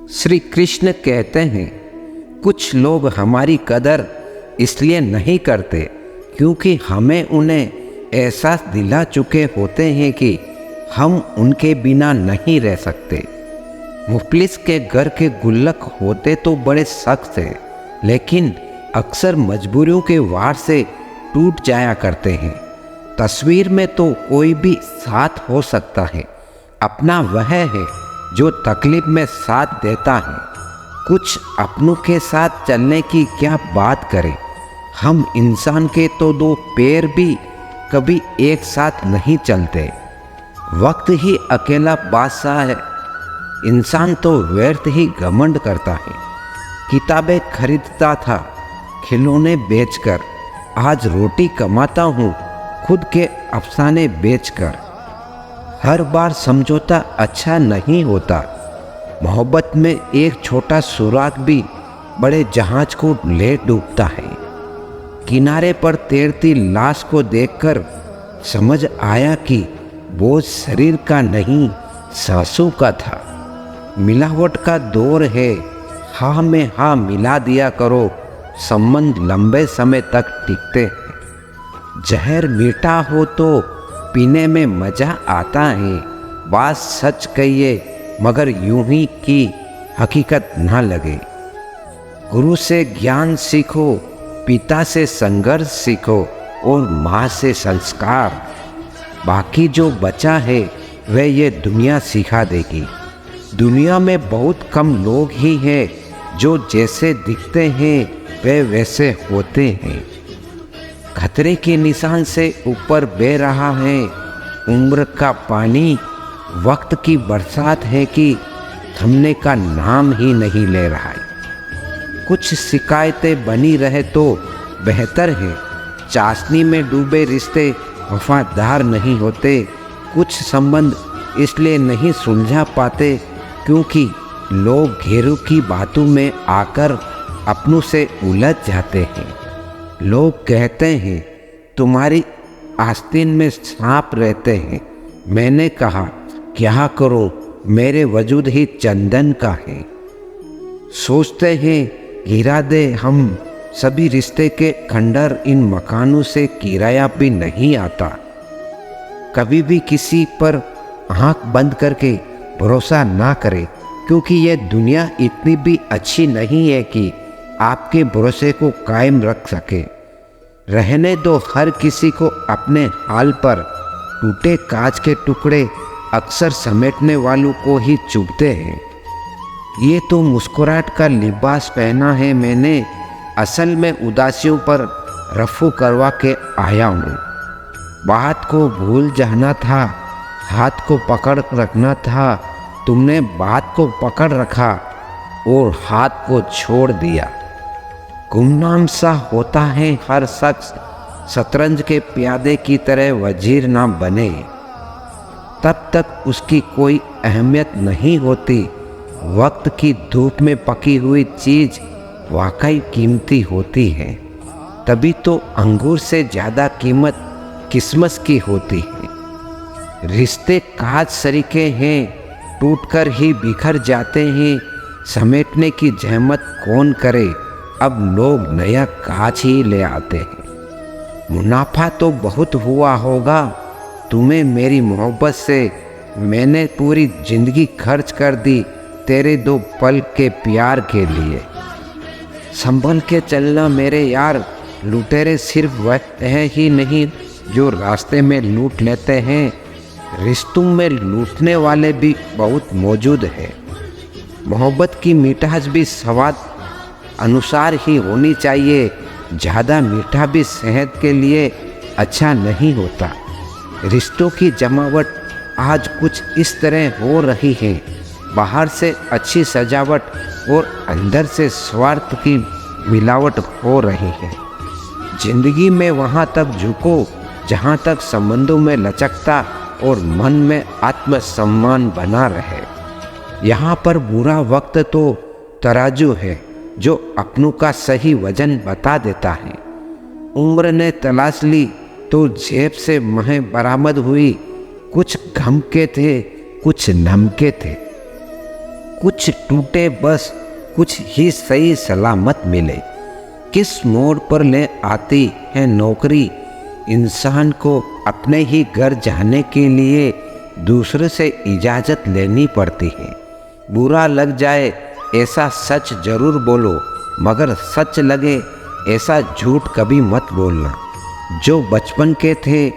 श्री कृष्ण कहते हैं, कुछ लोग हमारी कदर इसलिए नहीं करते क्योंकि हमें उन्हें एहसास दिला चुके होते हैं कि हम उनके बिना नहीं रह सकते। मुफलिस के घर के गुल्लक होते तो बड़े सख्त हैं, लेकिन अक्सर मजबूरियों के वार से टूट जाया करते हैं। तस्वीर में तो कोई भी साथ हो सकता है, अपना वह है जो तकलीफ में साथ देता है। कुछ अपनों के साथ चलने की क्या बात करें, हम इंसान के तो दो पैर भी कभी एक साथ नहीं चलते। वक्त ही अकेला बादशाह है, इंसान तो व्यर्थ ही घमंड करता है। किताबें खरीदता था खिलौने बेचकर, आज रोटी कमाता हूँ खुद के अफसाने बेचकर। हर बार समझौता अच्छा नहीं होता, मोहब्बत में एक छोटा सुराग भी बड़े जहाज को ले डूबता है। किनारे पर तैरती लाश को देखकर समझ आया कि बोझ शरीर का नहीं सांसों का था। मिलावट का दौर है, हाँ में हाँ मिला दिया करो, संबंध लंबे समय तक टिकते हैं। जहर मीठा हो तो पीने में मजा आता है, बात सच कहिए मगर यूं ही की हकीकत ना लगे। गुरु से ज्ञान सीखो, पिता से संघर्ष सीखो और माँ से संस्कार। बाकी जो बचा है वह ये दुनिया सिखा देगी। दुनिया में बहुत कम लोग ही हैं जो जैसे दिखते हैं वे वैसे होते हैं। खतरे के निशान से ऊपर बह रहा है उम्र का पानी, वक्त की बरसात है कि थमने का नाम ही नहीं ले रहा है। कुछ शिकायतें बनी रहे तो बेहतर है, चाशनी में डूबे रिश्ते वफादार नहीं होते। कुछ संबंध इसलिए नहीं सुलझा पाते क्योंकि लोग घेरों की बातों में आकर अपनों से उलझ जाते हैं। लोग कहते हैं तुम्हारी आस्तीन में सांप रहते हैं। मैंने कहा क्या करो, मेरे वजूद ही चंदन का है। सोचते हैं गिरा दे हम सभी रिश्ते के खंडर, इन मकानों से किराया भी नहीं आता। कभी भी किसी पर आँख बंद करके भरोसा ना करें क्योंकि यह दुनिया इतनी भी अच्छी नहीं है कि आपके भरोसे को कायम रख सके। रहने दो हर किसी को अपने हाल पर, टूटे कांच के टुकड़े अक्सर समेटने वालों को ही चुभते हैं। ये तो मुस्कुराहट का लिबास पहना है मैंने, असल में उदासियों पर रफू करवा के आया हूँ। बात को भूल जाना था, हाथ को पकड़ रखना था, तुमने बात को पकड़ रखा और हाथ को छोड़ दिया। गुमनाम सा होता है हर शख्स, शतरंज के प्यादे की तरह वजीर ना बने, तब तक उसकी कोई अहमियत नहीं होती। वक्त की धूप में पकी हुई चीज़ वाकई कीमती होती है, तभी तो अंगूर से ज़्यादा कीमत किस्मत की होती है। रिश्ते कांच सरीखे हैं, टूटकर ही बिखर जाते हैं, समेटने की जहमत कौन करे, अब लोग नया कांच ही ले आते हैं। मुनाफा तो बहुत हुआ होगा तुम्हें मेरी मोहब्बत से, मैंने पूरी जिंदगी खर्च कर दी तेरे दो पल के प्यार के लिए। संभल के चलना मेरे यार, लुटेरे सिर्फ वह है ही नहीं जो रास्ते में लूट लेते हैं, रिश्तों में लूटने वाले भी बहुत मौजूद हैं। मोहब्बत की मिठास भी स्वाद अनुसार ही होनी चाहिए, ज़्यादा मीठा भी सेहत के लिए अच्छा नहीं होता। रिश्तों की जमावट आज कुछ इस तरह हो रही है, बाहर से अच्छी सजावट और अंदर से स्वार्थ की मिलावट हो रही है। जिंदगी में वहाँ तक झुको जहाँ तक संबंधों में लचकता और मन में आत्मसम्मान बना रहे। यहाँ पर बुरा वक्त तो तराजू है जो अपनों का सही वजन बता देता है। उम्र ने तलाश ली तो जेब से महें बरामद हुई, कुछ गम के थे कुछ नम के थे। कुछ टूटे बस कुछ ही सही सलामत मिले। किस मोड़ पर ले आती है नौकरी इंसान को अपने ही घर जाने के लिए दूसरे से इजाज़त लेनी पड़ती है। बुरा लग जाए ऐसा सच जरूर बोलो, मगर सच लगे ऐसा झूठ कभी मत बोलना। जो बचपन के थे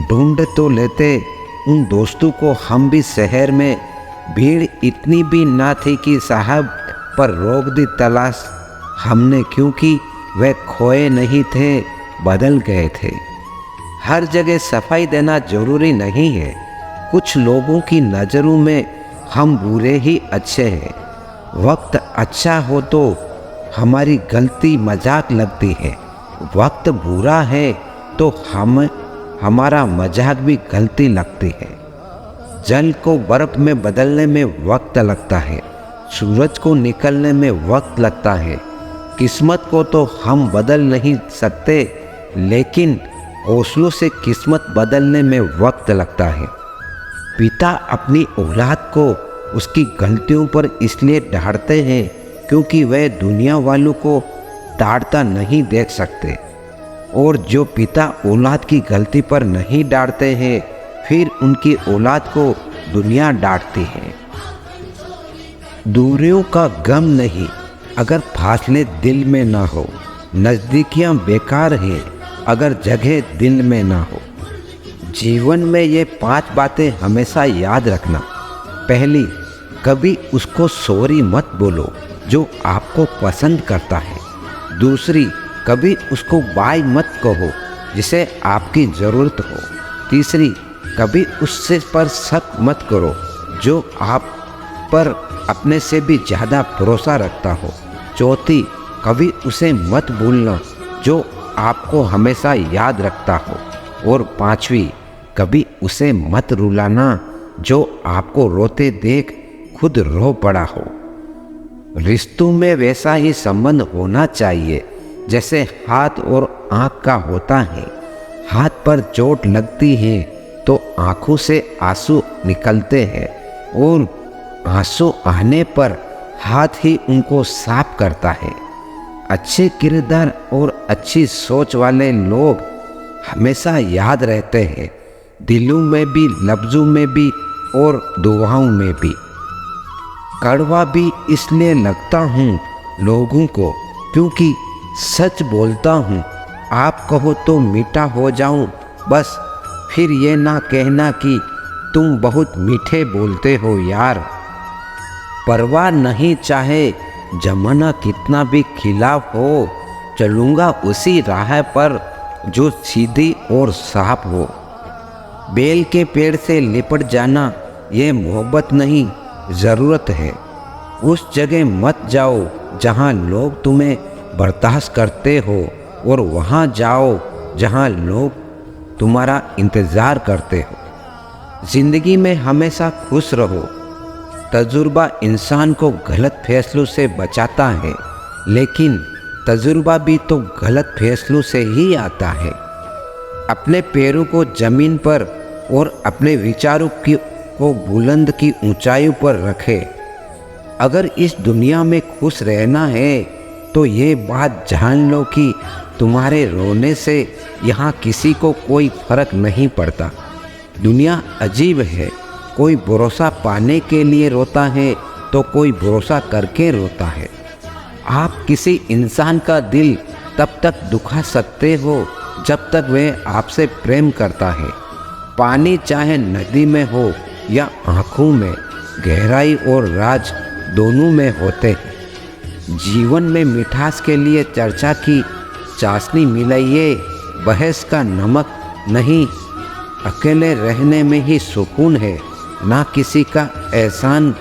ढूंढ तो लेते उन दोस्तों को हम भी शहर में, भीड़ इतनी भी ना थी कि साहब पर रोक दी तलाश हमने, क्योंकि वे खोए नहीं थे बदल गए थे। हर जगह सफाई देना जरूरी नहीं है। कुछ लोगों की नज़रों में हम बुरे ही अच्छे हैं। वक्त अच्छा हो तो हमारी गलती मजाक लगती है, वक्त बुरा है तो हमारा मजाक भी गलती लगती है। जल को बर्फ में बदलने में वक्त लगता है, सूरज को निकलने में वक्त लगता है। किस्मत को तो हम बदल नहीं सकते, लेकिन हौसलों से किस्मत बदलने में वक्त लगता है। पिता अपनी औलाद को उसकी गलतियों पर इसलिए डांटते हैं क्योंकि वह दुनिया वालों को डांटता नहीं देख सकते, और जो पिता औलाद की गलती पर नहीं डांटते हैं फिर उनकी औलाद को दुनिया डांटती है। दूरियों का गम नहीं अगर फासले दिल में ना हो, नज़दीकियाँ बेकार हैं अगर जगह दिल में ना हो। जीवन में ये 5 बातें हमेशा याद रखना। पहली, कभी उसको सॉरी मत बोलो जो आपको पसंद करता है। दूसरी, कभी उसको बाय मत कहो जिसे आपकी ज़रूरत हो। तीसरी, कभी उससे पर शक मत करो जो आप पर अपने से भी ज़्यादा भरोसा रखता हो। चौथी, कभी उसे मत भूलना जो आपको हमेशा याद रखता हो। और पांचवी, कभी उसे मत रुलाना जो आपको रोते देख खुद रो पड़ा हो। रिश्तों में वैसा ही संबंध होना चाहिए जैसे हाथ और आँख का होता है। हाथ पर चोट लगती है तो आँखों से आंसू निकलते हैं, और आंसू आने पर हाथ ही उनको साफ करता है। अच्छे किरदार और अच्छी सोच वाले लोग हमेशा याद रहते हैं, दिलों में भी, लफ्ज़ों में भी और दुआओं में भी। कड़वा भी इसलिए लगता हूँ लोगों को क्योंकि सच बोलता हूँ। आप कहो तो मीठा हो जाऊँ, बस फिर ये ना कहना कि तुम बहुत मीठे बोलते हो यार। परवाह नहीं चाहे जमाना कितना भी खिलाफ हो, चलूँगा उसी राह पर जो सीधी और साफ हो। बेल के पेड़ से लिपट जाना ये मोहब्बत नहीं, ज़रूरत है। उस जगह मत जाओ जहाँ लोग तुम्हें बर्दाश्त करते हो, और वहाँ जाओ जहाँ लोग तुम्हारा इंतज़ार करते हो। ज़िंदगी में हमेशा खुश रहो। तजुर्बा इंसान को गलत फैसलों से बचाता है, लेकिन तजुर्बा भी तो गलत फैसलों से ही आता है। अपने पैरों को ज़मीन पर और अपने विचारों को बुलंद की ऊंचाइयों पर रखे। अगर इस दुनिया में खुश रहना है तो ये बात जान लो कि तुम्हारे रोने से यहाँ किसी को कोई फर्क नहीं पड़ता। दुनिया अजीब है, कोई भरोसा पाने के लिए रोता है तो कोई भरोसा करके रोता है। आप किसी इंसान का दिल तब तक दुखा सकते हो जब तक वह आपसे प्रेम करता है। पानी चाहे नदी में हो या आँखों में, गहराई और राज दोनों में होते हैं। जीवन में मिठास के लिए चर्चा की चाशनी मिलाइए, बहस का नमक नहीं। अकेले रहने में ही सुकून है, ना किसी का एहसान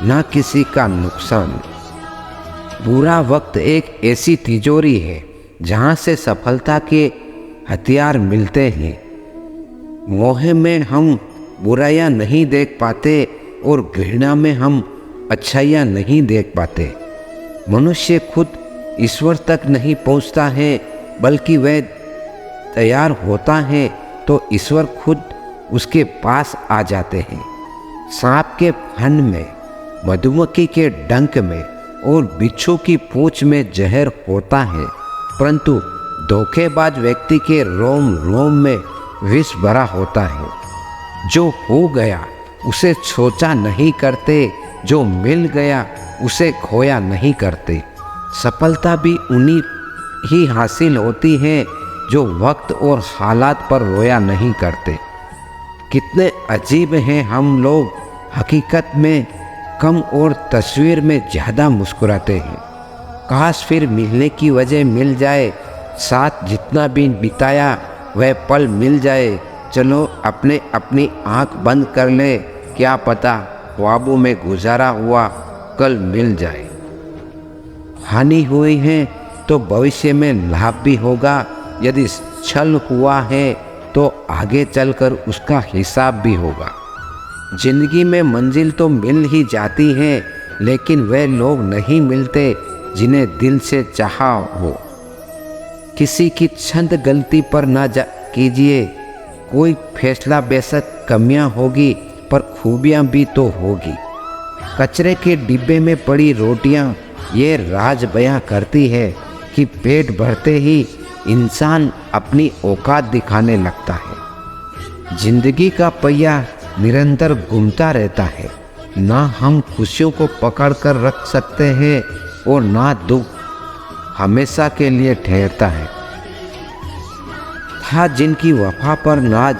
ना किसी का नुकसान। बुरा वक्त एक ऐसी तिजोरी है जहाँ से सफलता के हथियार मिलते हैं। मोह में हम बुराइयां नहीं देख पाते और घृणा में हम अच्छाइयाँ नहीं देख पाते। मनुष्य खुद ईश्वर तक नहीं पहुँचता है, बल्कि वह तैयार होता है तो ईश्वर खुद उसके पास आ जाते हैं। सांप के फन में मधुमक्खी के डंक में और बिच्छू की पूंछ में जहर होता है, परंतु धोखेबाज व्यक्ति के रोम रोम में विष भरा होता है। जो हो गया उसे सोचा नहीं करते, जो मिल गया उसे खोया नहीं करते। सफलता भी उन्हीं ही हासिल होती है जो वक्त और हालात पर रोया नहीं करते। कितने अजीब हैं हम लोग, हकीकत में कम और तस्वीर में ज़्यादा मुस्कुराते हैं। काश फिर मिलने की वजह मिल जाए, साथ जितना भी बिताया वह पल मिल जाए। चलो अपने अपनी आँख बंद कर ले, क्या पता ख्वाबों में गुजारा हुआ कल मिल जाए। हानि हुई है तो भविष्य में लाभ भी होगा, यदि छल हुआ है तो आगे चलकर उसका हिसाब भी होगा। जिंदगी में मंजिल तो मिल ही जाती है, लेकिन वे लोग नहीं मिलते जिन्हें दिल से चाहा हो। किसी की छंद गलती पर ना कीजिए। कोई फैसला बेशक कमियां होगी पर खूबियां भी तो होगी। कचरे के डिब्बे में पड़ी रोटियां ये राज बयां करती है कि पेट भरते ही इंसान अपनी औकात दिखाने लगता है। जिंदगी का पहिया निरंतर घूमता रहता है। ना हम खुशियों को पकड़ कर रख सकते हैं और ना दुख हमेशा के लिए ठहरता है। था जिनकी वफा पर नाज,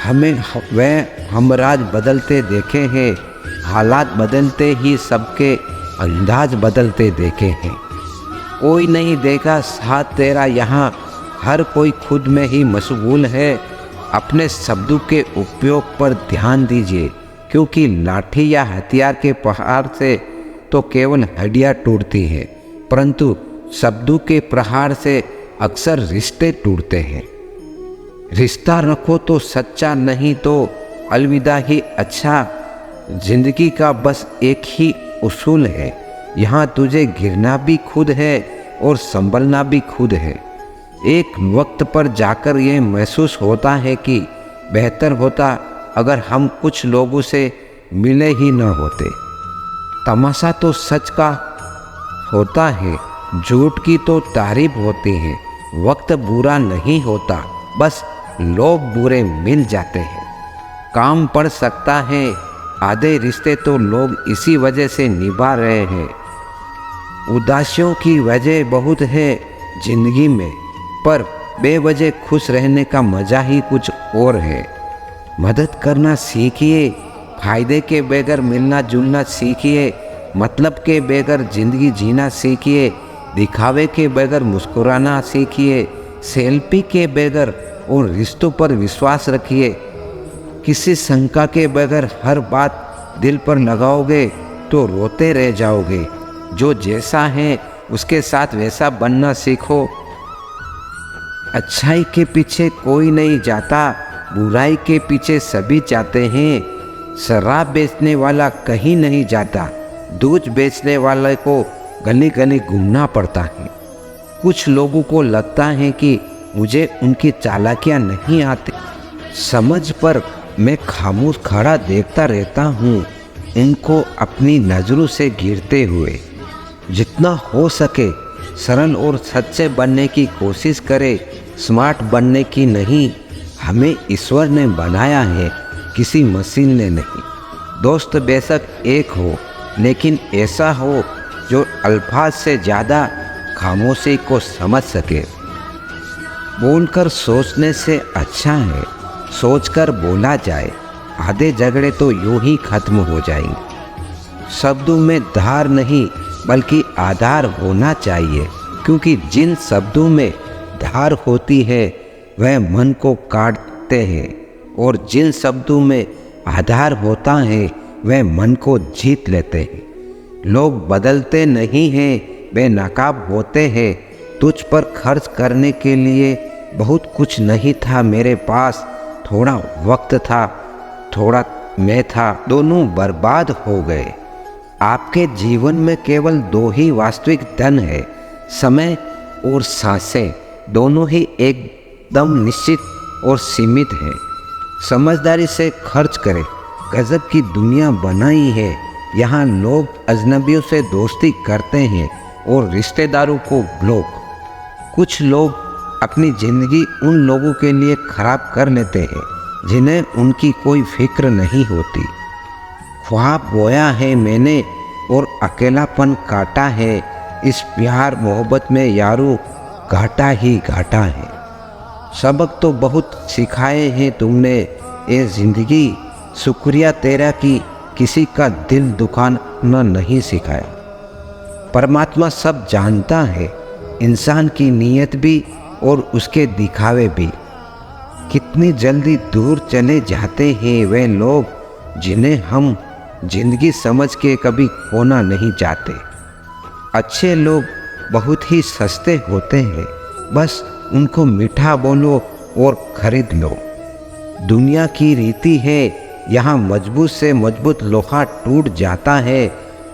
हमें वह हमराज बदलते देखे हैं। हालात बदलते ही सबके अंदाज बदलते देखे हैं। कोई नहीं देखा साथ तेरा यहाँ, हर कोई खुद में ही मशगूल है। अपने शब्दों के उपयोग पर ध्यान दीजिए, क्योंकि लाठी या हथियार के प्रहार से तो केवल हड्डियाँ टूटती हैं, परंतु शब्दों के प्रहार से अक्सर रिश्ते टूटते हैं। रिश्ता रखो तो सच्चा, नहीं तो अलविदा ही अच्छा। जिंदगी का बस एक ही उसूल है, यहाँ तुझे गिरना भी खुद है और संभलना भी खुद है। एक वक्त पर जाकर यह महसूस होता है कि बेहतर होता अगर हम कुछ लोगों से मिले ही न होते। तमाशा तो सच का होता है, झूठ की तो तारीफ होती है। वक्त बुरा नहीं होता, बस लोग बुरे मिल जाते हैं। काम पड़ सकता है, आधे रिश्ते तो लोग इसी वजह से निभा रहे हैं। उदासियों की वजह बहुत है जिंदगी में, पर बेवजह खुश रहने का मज़ा ही कुछ और है। मदद करना सीखिए, फायदे के बगैर मिलना जुलना सीखिए, मतलब के बगैर ज़िंदगी जीना सीखिए, दिखावे के बगैर मुस्कुराना सीखिए, सेल्फी के बगैर और रिश्तों पर विश्वास रखिए। किसी शंका के बगैर हर बात दिल पर लगाओगे तो रोते रह जाओगे। जो जैसा है उसके साथ वैसा बनना सीखो। अच्छाई के पीछे कोई नहीं जाता, बुराई के पीछे सभी जाते हैं। शराब बेचने वाला कहीं नहीं जाता, दूध बेचने वाले को गली गली घूमना पड़ता है। कुछ लोगों को लगता है कि मुझे उनकी चालाकियाँ नहीं आती। समझ पर मैं खामोश खड़ा देखता रहता हूँ उनको अपनी नज़रों से गिरते हुए। जितना हो सके सरल और सच्चे बनने की कोशिश करे, स्मार्ट बनने की नहीं। हमें ईश्वर ने बनाया है, किसी मशीन ने नहीं। दोस्त बेशक एक हो, लेकिन ऐसा हो जो अल्फाज से ज़्यादा खामोशी को समझ सके। बोलकर सोचने से अच्छा है सोचकर बोला जाए। आधे झगड़े तो यूं ही खत्म हो जाएंगे। शब्दों में धार नहीं बल्कि आधार होना चाहिए, क्योंकि जिन शब्दों में धार होती है वह मन को काटते हैं, और जिन शब्दों में आधार होता है वह मन को जीत लेते हैं। लोग बदलते नहीं हैं, बेनकाब होते हैं। तुझ पर खर्च करने के लिए बहुत कुछ नहीं था मेरे पास। थोड़ा वक्त था, थोड़ा मैं था, दोनों बर्बाद हो गए। आपके जीवन में केवल दो ही वास्तविक धन है, समय और सांसें। दोनों ही एकदम निश्चित और सीमित हैं। समझदारी से खर्च करें। गजब की दुनिया बनाई है, यहाँ लोग अजनबियों से दोस्ती करते हैं और रिश्तेदारों को ब्लॉक। कुछ लोग अपनी ज़िंदगी उन लोगों के लिए ख़राब कर लेते हैं जिन्हें उनकी कोई फिक्र नहीं होती। ख्वाब बोया है मैंने और अकेलापन काटा है, इस प्यार मोहब्बत में यारो घाटा ही घाटा है। सबक तो बहुत सिखाए हैं तुमने ये ज़िंदगी, शुक्रिया तेरा कि किसी का दिल दुखाना नहीं सिखाया। परमात्मा सब जानता है, इंसान की नीयत भी और उसके दिखावे भी। कितनी जल्दी दूर चले जाते हैं वे लोग जिन्हें हम जिंदगी समझ के कभी खोना नहीं चाहते। अच्छे लोग बहुत ही सस्ते होते हैं, बस उनको मीठा बोलो और खरीद लो। दुनिया की रीति है, यहाँ मजबूत से मजबूत लोहा टूट जाता है।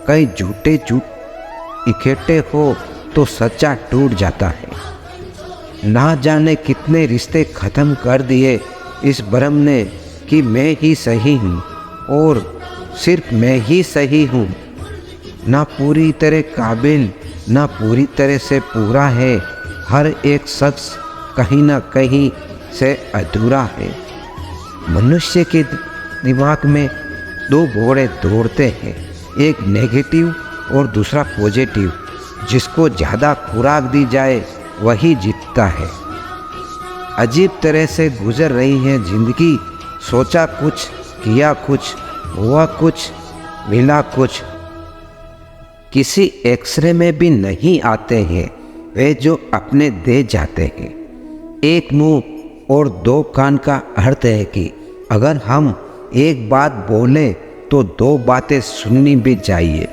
कई झूठे इकट्ठे हो तो सच्चा टूट जाता है। ना जाने कितने रिश्ते ख़त्म कर दिए इस भ्रम ने कि मैं ही सही हूँ और सिर्फ मैं ही सही हूँ। ना पूरी तरह काबिल, ना पूरी तरह से पूरा है। हर एक शख्स कहीं ना कहीं से अधूरा है। मनुष्य के दिमाग में दो घोड़े दौड़ते हैं, एक नेगेटिव और दूसरा पॉजिटिव। जिसको ज़्यादा खुराक दी जाए वही जीतता है। अजीब तरह से गुजर रही है ज़िंदगी, सोचा कुछ, किया कुछ, हुआ कुछ, मिला कुछ। किसी एक्सरे में भी नहीं आते हैं वे जो अपने दे जाते हैं। एक मुंह और दो कान का अर्थ है कि अगर हम एक बात बोलें तो दो बातें सुननी भी चाहिए।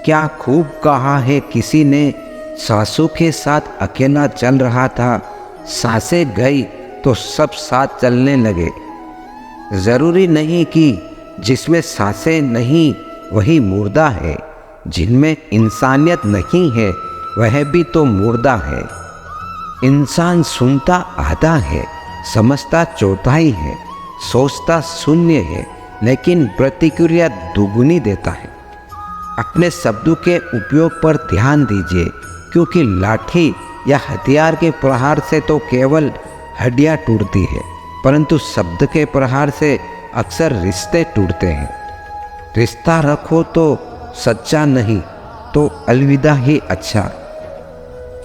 क्या खूब कहा है किसी ने, सासों के साथ अकेला चल रहा था, सांसें गई तो सब साथ चलने लगे। ज़रूरी नहीं कि जिसमें सांसें नहीं वही मुर्दा है, जिनमें इंसानियत नहीं है वह भी तो मुर्दा है। इंसान सुनता आधा है, समझता चौथाई है, सोचता शून्य है, लेकिन प्रतिक्रिया दुगुनी देता है। अपने शब्दों के उपयोग पर ध्यान दीजिए, क्योंकि लाठी या हथियार के प्रहार से तो केवल हड्डियाँ टूटती है, परंतु शब्द के प्रहार से अक्सर रिश्ते टूटते हैं। रिश्ता रखो तो सच्चा, नहीं तो अलविदा ही अच्छा।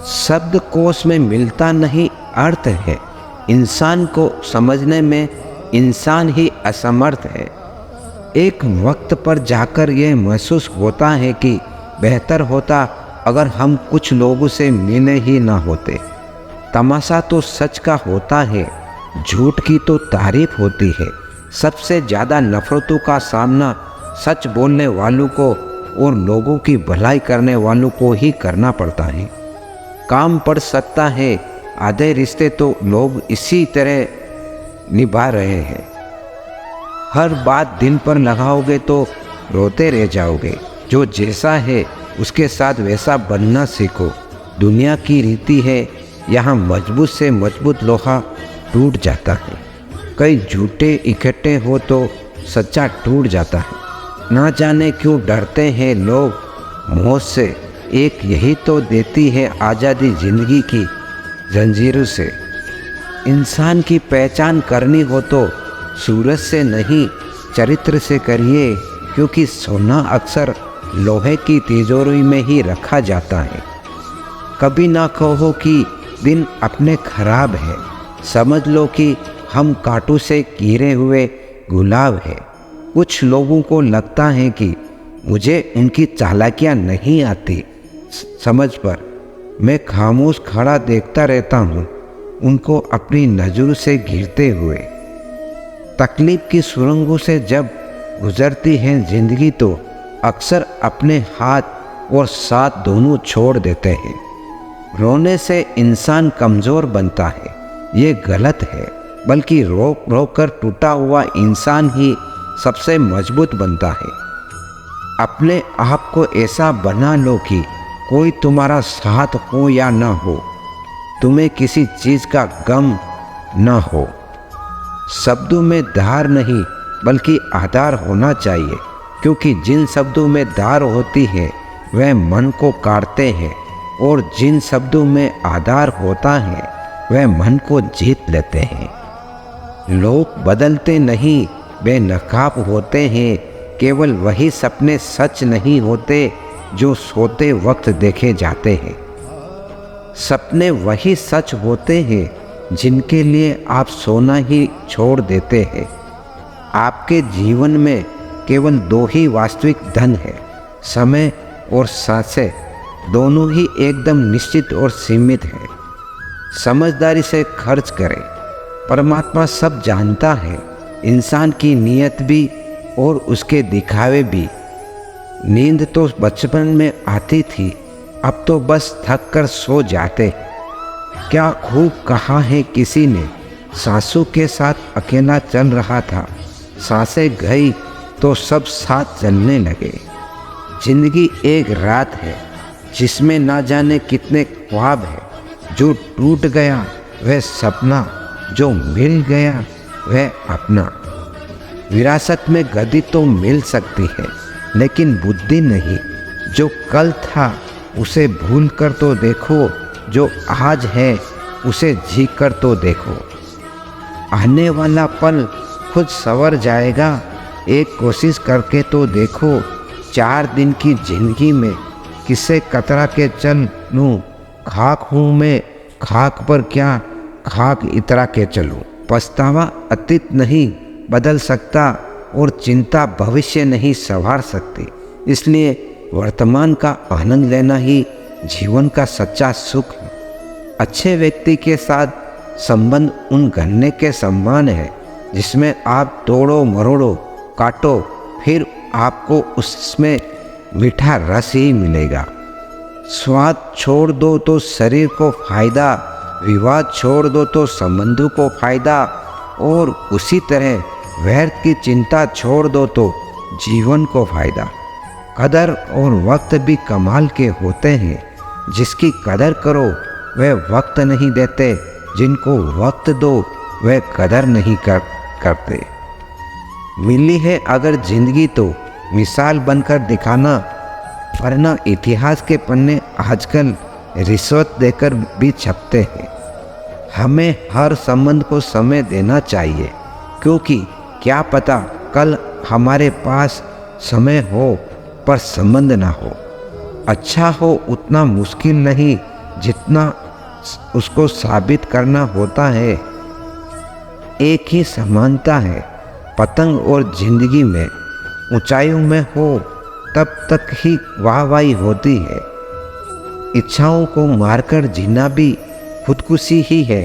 शब्द कोश में मिलता नहीं अर्थ है, इंसान को समझने में इंसान ही असमर्थ है। एक वक्त पर जाकर यह महसूस होता है कि बेहतर होता अगर हम कुछ लोगों से मिले ही ना होते। तमाशा तो सच का होता है, झूठ की तो तारीफ होती है। सबसे ज़्यादा नफरतों का सामना सच बोलने वालों को और लोगों की भलाई करने वालों को ही करना पड़ता है। काम पड़ सकता है, आधे रिश्ते तो लोग इसी तरह निभा रहे हैं। हर बात दिल पर लगाओगे तो रोते रह जाओगे। जो जैसा है उसके साथ वैसा बनना सीखो। दुनिया की रीति है, यहाँ मजबूत से मजबूत लोहा टूट जाता है। कई झूठे इकट्ठे हो तो सच्चा टूट जाता है। ना जाने क्यों डरते हैं लोग मौत से, एक यही तो देती है आज़ादी जिंदगी की जंजीरों से। इंसान की पहचान करनी हो तो सूरज से नहीं चरित्र से करिए, क्योंकि सोना अक्सर लोहे की तिजोरी में ही रखा जाता है। कभी ना कहो कि दिन अपने खराब है, समझ लो कि हम कांटों से घिरे हुए गुलाब है। कुछ लोगों को लगता है कि मुझे उनकी चालाकियाँ नहीं आती समझ पर। मैं खामोश खड़ा देखता रहता हूँ उनको अपनी नज़रों से घिरते हुए। तकलीफ की सुरंगों से जब गुजरती है जिंदगी तो अक्सर अपने हाथ और साथ दोनों छोड़ देते हैं। रोने से इंसान कमज़ोर बनता है, ये गलत है। बल्कि रोक रोक कर टूटा हुआ इंसान ही सबसे मजबूत बनता है। अपने आप को ऐसा बना लो कि कोई तुम्हारा साथ हो या ना हो, तुम्हें किसी चीज़ का गम ना हो। शब्दों में धार नहीं बल्कि आधार होना चाहिए, क्योंकि जिन शब्दों में धार होती है वह मन को काटते हैं, और जिन शब्दों में आधार होता है वह मन को जीत लेते हैं। लोग बदलते नहीं, वे नकाब होते हैं। केवल वही सपने सच नहीं होते जो सोते वक्त देखे जाते हैं। सपने वही सच होते हैं जिनके लिए आप सोना ही छोड़ देते हैं। आपके जीवन में केवल दो ही वास्तविक धन है, समय और सांसें। दोनों ही एकदम निश्चित और सीमित है। समझदारी से खर्च करें। परमात्मा सब जानता है, इंसान की नीयत भी और उसके दिखावे भी। नींद तो बचपन में आती थी, अब तो बस थक कर सो जाते। क्या खूब कहा है किसी ने, सासू के साथ अकेला चल रहा था, सांसें गई तो सब साथ चलने लगे। जिंदगी एक रात है जिसमें ना जाने कितने ख्वाब है। जो टूट गया वह सपना, जो मिल गया वह अपना। विरासत में गद्दी तो मिल सकती है लेकिन बुद्धि नहीं। जो कल था उसे भूल कर तो देखो, जो आज है उसे जी कर तो देखो। आने वाला पल खुद संवर जाएगा, एक कोशिश करके तो देखो। 4 दिन की जिंदगी में किसे कतरा के चल लूँ, खाक हूँ मैं, खाक पर क्या खाक इतरा के चलूँ। पछतावा अतीत नहीं बदल सकता और चिंता भविष्य नहीं संवार सकती। इसलिए वर्तमान का आनंद लेना ही जीवन का सच्चा सुख है। अच्छे व्यक्ति के साथ संबंध उन गन्ने के समान है जिसमें आप तोड़ो मरोड़ो काटो, फिर आपको उसमें मीठा रस ही मिलेगा। स्वाद छोड़ दो तो शरीर को फायदा, विवाद छोड़ दो तो संबंधों को फायदा, और उसी तरह व्यर्थ की चिंता छोड़ दो तो जीवन को फायदा। कदर और वक्त भी कमाल के होते हैं। जिसकी कदर करो वह वक्त नहीं देते, जिनको वक्त दो वह कदर नहीं करते। मिली है अगर जिंदगी तो मिसाल बनकर दिखाना, वरना इतिहास के पन्ने आजकल रिश्वत देकर भी छपते हैं। हमें हर संबंध को समय देना चाहिए, क्योंकि क्या पता कल हमारे पास समय हो पर संबंध ना हो। अच्छा हो उतना मुश्किल नहीं जितना उसको साबित करना होता है। एक ही समानता है पतंग और जिंदगी में, ऊंचाइयों में हो तब तक ही वाहवाही होती है। इच्छाओं को मारकर जीना भी खुदकुशी ही है।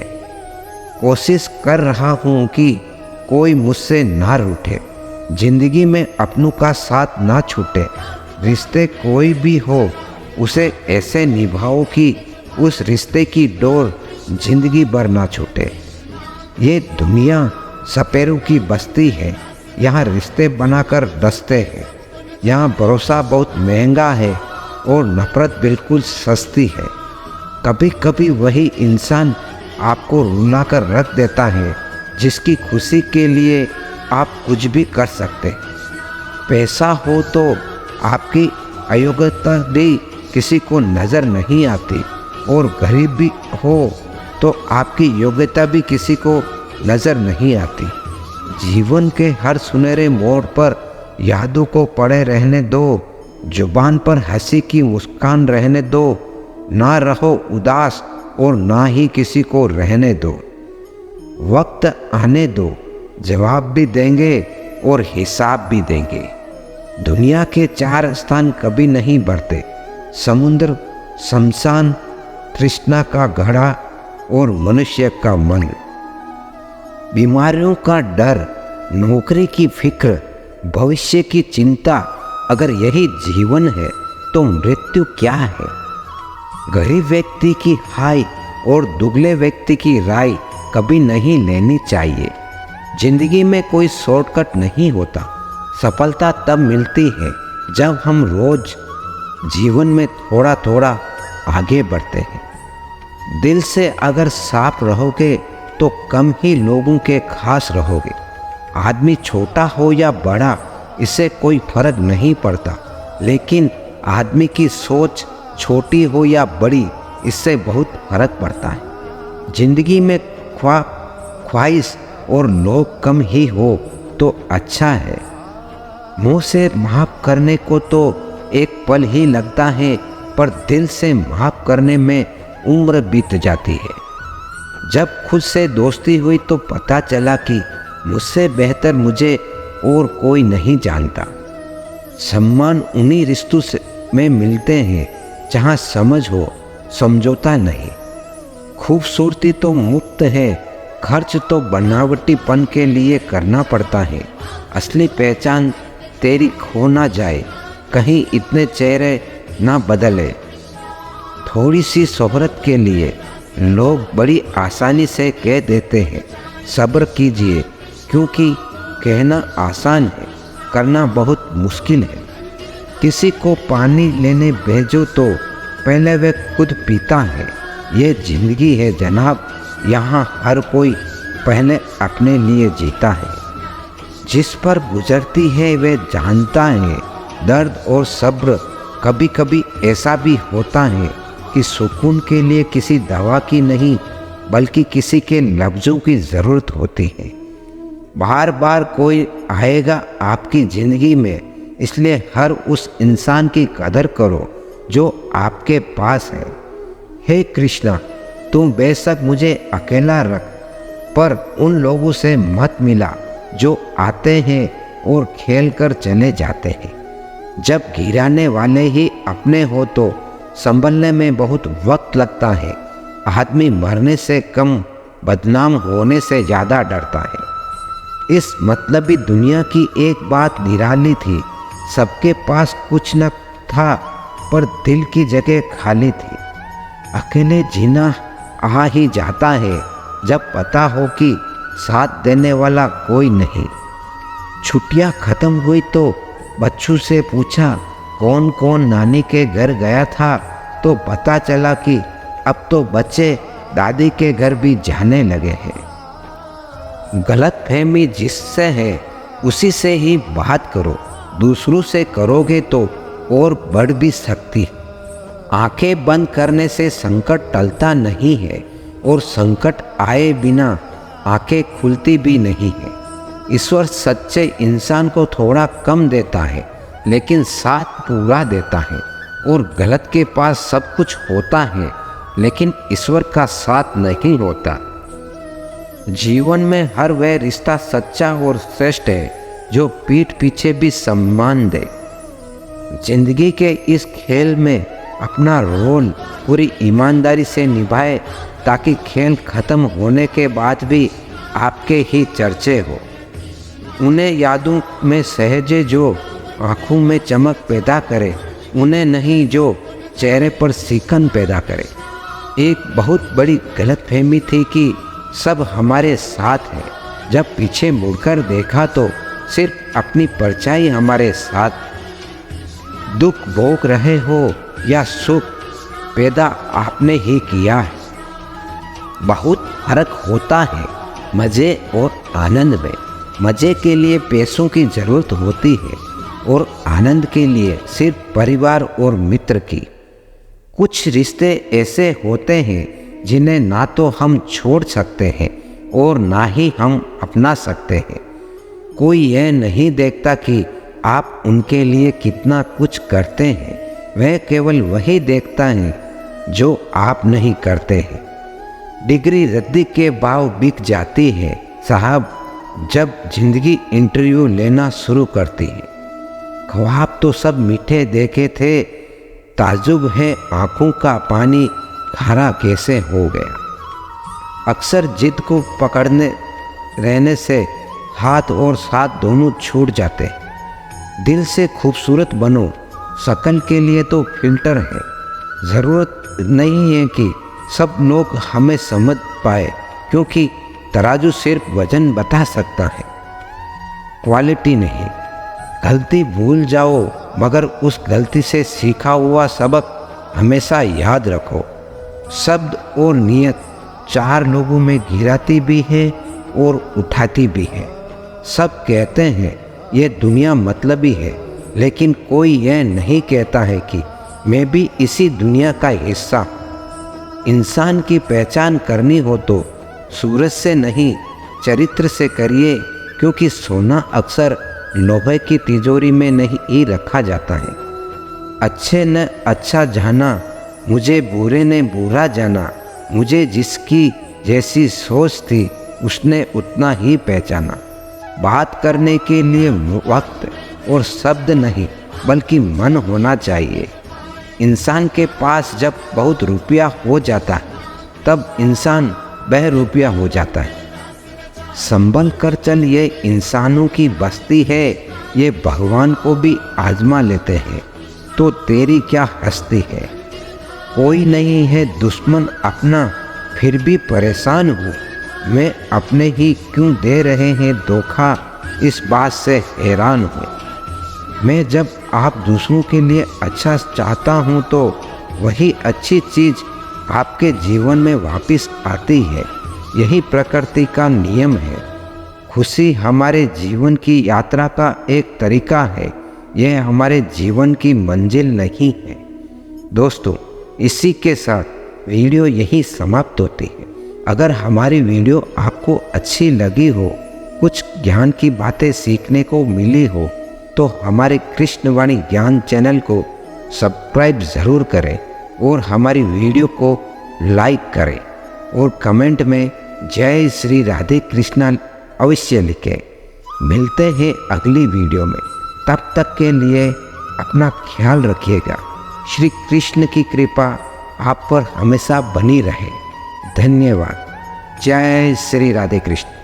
कोशिश कर रहा हूँ कि कोई मुझसे ना रूठे, जिंदगी में अपनों का साथ ना छूटे। रिश्ते कोई भी हो उसे ऐसे निभाओ कि उस रिश्ते की डोर जिंदगी भर ना छूटे। ये दुनिया सपेरों की बस्ती है, यहाँ रिश्ते बनाकर डसते हैं। यहाँ भरोसा बहुत महंगा है और नफरत बिल्कुल सस्ती है। कभी कभी वही इंसान आपको रुला कर रख देता है जिसकी खुशी के लिए आप कुछ भी कर सकते। पैसा हो तो आपकी अयोग्यता भी किसी को नज़र नहीं आती, और गरीब भी हो तो आपकी योग्यता भी किसी को नज़र नहीं आती। जीवन के हर सुनहरे मोड़ पर यादों को पड़े रहने दो, जुबान पर हंसी की मुस्कान रहने दो। ना रहो उदास और ना ही किसी को रहने दो। वक्त आने दो, जवाब भी देंगे और हिसाब भी देंगे। दुनिया के 4 स्थान कभी नहीं बढ़ते, समुद्र, शमशान, तृष्णा का घड़ा और मनुष्य का मन। बीमारियों का डर, नौकरी की फिक्र, भविष्य की चिंता, अगर यही जीवन है तो मृत्यु क्या है? गरीब व्यक्ति की हाय और दुगले व्यक्ति की राय कभी नहीं लेनी चाहिए। जिंदगी में कोई शॉर्टकट नहीं होता। सफलता तब मिलती है जब हम रोज जीवन में थोड़ा थोड़ा आगे बढ़ते हैं। दिल से अगर साफ रहोगे तो कम ही लोगों के खास रहोगे। आदमी छोटा हो या बड़ा, इससे कोई फर्क नहीं पड़ता, लेकिन आदमी की सोच छोटी हो या बड़ी, इससे बहुत फर्क पड़ता है। जिंदगी में ख्वाहिश और लोभ कम ही हो तो अच्छा है। मुंह से माफ़ करने को तो एक पल ही लगता है, पर दिल से माफ़ करने में उम्र बीत जाती है। जब खुद से दोस्ती हुई तो पता चला कि मुझसे बेहतर मुझे और कोई नहीं जानता। सम्मान उन्हीं रिश्तों में मिलते हैं जहाँ समझ हो, समझौता नहीं। खूबसूरती तो मुफ्त है, खर्च तो बनावटीपन के लिए करना पड़ता है। असली पहचान तेरी खो ना जाए, कहीं इतने चेहरे ना बदले। थोड़ी सी शोहरत के लिए लोग बड़ी आसानी से कह देते हैं सब्र कीजिए, क्योंकि कहना आसान है, करना बहुत मुश्किल है। किसी को पानी लेने भेजो तो पहले वह खुद पीता है। ये जिंदगी है जनाब, यहाँ हर कोई पहले अपने लिए जीता है। जिस पर गुजरती है वह जानता है दर्द और सब्र। कभी कभी ऐसा भी होता है कि सुकून के लिए किसी दवा की नहीं, बल्कि किसी के लफ्ज़ों की ज़रूरत होती है। बार बार कोई आएगा आपकी ज़िंदगी में, इसलिए हर उस इंसान की कदर करो जो आपके पास है। हे कृष्णा, तुम बेशक मुझे अकेला रख, पर उन लोगों से मत मिला जो आते हैं और खेल कर चले जाते हैं। जब गिराने वाले ही अपने हो तो संभलने में बहुत वक्त लगता है। आदमी मरने से कम बदनाम होने से ज़्यादा डरता है। इस मतलबी दुनिया की एक बात निराली थी, सबके पास कुछ न था, पर दिल की जगह खाली थी। अकेले जीना आ ही जाता है जब पता हो कि साथ देने वाला कोई नहीं। छुट्टियां खत्म हुई तो बच्चों से पूछा कौन कौन नानी के घर गया था, तो पता चला कि अब तो बच्चे दादी के घर भी जाने लगे हैं। गलतफहमी जिससे है उसी से ही बात करो, दूसरों से करोगे तो और बढ़ भी सकती। आंखें बंद करने से संकट टलता नहीं है, और संकट आए बिना आंखें खुलती भी नहीं है। ईश्वर सच्चे इंसान को थोड़ा कम देता है, लेकिन साथ पूरा देता है। और गलत के पास सब कुछ होता है, लेकिन ईश्वर का साथ नहीं होता। जीवन में हर वह रिश्ता सच्चा और श्रेष्ठ है जो पीठ पीछे भी सम्मान दे। जिंदगी के इस खेल में अपना रोल पूरी ईमानदारी से निभाए, ताकि खेल खत्म होने के बाद भी आपके ही चर्चे हो। उन्हें यादों में सहेजे जो आँखों में चमक पैदा करे, उन्हें नहीं जो चेहरे पर सिकन पैदा करे। एक बहुत बड़ी गलतफहमी थी कि सब हमारे साथ है। जब पीछे मुड़कर देखा तो सिर्फ अपनी परछाई हमारे साथ। दुख भोग रहे हो या सुख, पैदा आपने ही किया है। बहुत फर्क होता है मज़े और आनंद में। मज़े के लिए पैसों की ज़रूरत होती है, और आनंद के लिए सिर्फ परिवार और मित्र की। कुछ रिश्ते ऐसे होते हैं जिन्हें ना तो हम छोड़ सकते हैं और ना ही हम अपना सकते हैं। कोई यह नहीं देखता कि आप उनके लिए कितना कुछ करते हैं, वह केवल वही देखता है जो आप नहीं करते हैं। डिग्री रद्दी के भाव बिक जाती है साहब, जब जिंदगी इंटरव्यू लेना शुरू करती है। ख्वाब तो सब मीठे देखे थे, ताज्जुब है आँखों का पानी खारा कैसे हो गया। अक्सर जिद को पकड़ने रहने से हाथ और साथ दोनों छूट जाते हैं। दिल से खूबसूरत बनो, शक्ल के लिए तो फिल्टर है। ज़रूरत नहीं है कि सब लोग हमें समझ पाए, क्योंकि तराजू सिर्फ वजन बता सकता है, क्वालिटी नहीं। गलती भूल जाओ, मगर उस गलती से सीखा हुआ सबक हमेशा याद रखो। शब्द और नियत चार लोगों में गिराती भी है और उठाती भी है। सब कहते हैं ये दुनिया मतलबी है, लेकिन कोई यह नहीं कहता है कि मैं भी इसी दुनिया का हिस्सा हूँ। इंसान की पहचान करनी हो तो सूरज से नहीं, चरित्र से करिए, क्योंकि सोना अक्सर लोहे की तिजोरी में नहीं रखा जाता है। अच्छे ने अच्छा जाना, मुझे बुरे ने बुरा जाना, मुझे जिसकी जैसी सोच थी उसने उतना ही पहचाना। बात करने के लिए वक्त और शब्द नहीं बल्कि मन होना चाहिए। इंसान के पास जब बहुत रुपया हो जाता है तब इंसान बहरूपिया हो जाता है। संभल कर चल, ये इंसानों की बस्ती है, ये भगवान को भी आजमा लेते हैं, तो तेरी क्या हस्ती है। कोई नहीं है दुश्मन अपना, फिर भी परेशान हूँ मैं, अपने ही क्यों दे रहे हैं धोखा, इस बात से हैरान हूँ मैं। जब आप दूसरों के लिए अच्छा चाहता हूँ तो वही अच्छी चीज़ आपके जीवन में वापस आती है। यही प्रकृति का नियम है। खुशी हमारे जीवन की यात्रा का एक तरीका है, यह हमारे जीवन की मंजिल नहीं है। दोस्तों, इसी के साथ वीडियो यही समाप्त होती है। अगर हमारी वीडियो आपको अच्छी लगी हो, कुछ ज्ञान की बातें सीखने को मिली हो, तो हमारे कृष्णवाणी ज्ञान चैनल को सब्सक्राइब ज़रूर करें और हमारी वीडियो को लाइक करें और कमेंट में जय श्री राधे कृष्णा अवश्य लिखें। मिलते हैं अगली वीडियो में, तब तक के लिए अपना ख्याल रखिएगा। श्री कृष्ण की कृपा आप पर हमेशा बनी रहे। धन्यवाद। जय श्री राधे कृष्ण।